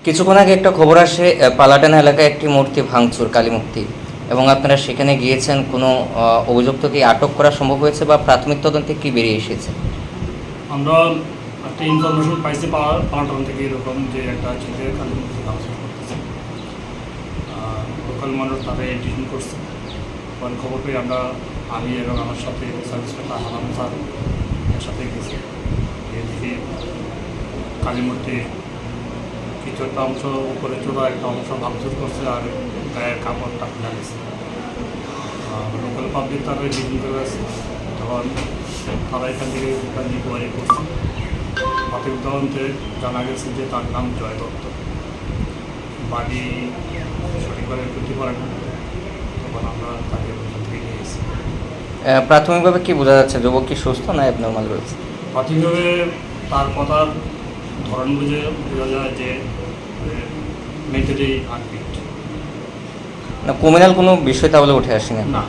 কিছুক্ষণ আগে একটা খবর আসে পালাটানা এলাকায় একটি মূর্তি ভাঙচুর, কালী মূর্তি, এবং আপনারা সেখানে গিয়েছেন। কোনো অভিযুক্তকে আটক করা সম্ভব হয়েছে বা প্রাথমিক তদন্তে কি বেরিয়ে এসেছে? আমরা একটা ইনফরমেশন পাইছি পালাটানা থেকে, এরকম যে একটা ছেলে কালী মূর্তি ভাঙচুর করতেছে। লোকাল মানুষ তারা ডিটেইন করছে। পরে খবর পেয়ে আমি এবং আমার সাথে সাব ইন্সপেক্টর হারাম স্যার একসাথে গেছি। এদিকে কালী মূর্তি কিছু একটা অংশ উপরে চূড়া একটা অংশ ভাঙচুর করছে, আর গায়ের কাপড়টা খুলে গেছে। লোকাল পাবলিক তারা ডিটেইন করে আছে। তখন তারা এখান থেকে ইনকোয়ারি করছে। প্রাথমিক তদন্তে জানা গেছে যে তার নাম জয় দত্ত। বাড়ি সঠিকভাবে করতে পারে না, তখন আমরা তাকে ওখান থেকে নিয়ে এসেছি। প্রাথমিকভাবে কি বোঝা যাচ্ছে, যুবক কি সুস্থ না অ্যাবনর্মাল রয়েছে? প্রাথমিকভাবে তার কথার ধরন বুঝে বোঝা যায় যে মেন্টালি আনফিট। না ক্রিমিনাল কোনো বিষয় তাহলে উঠে আসেনি না।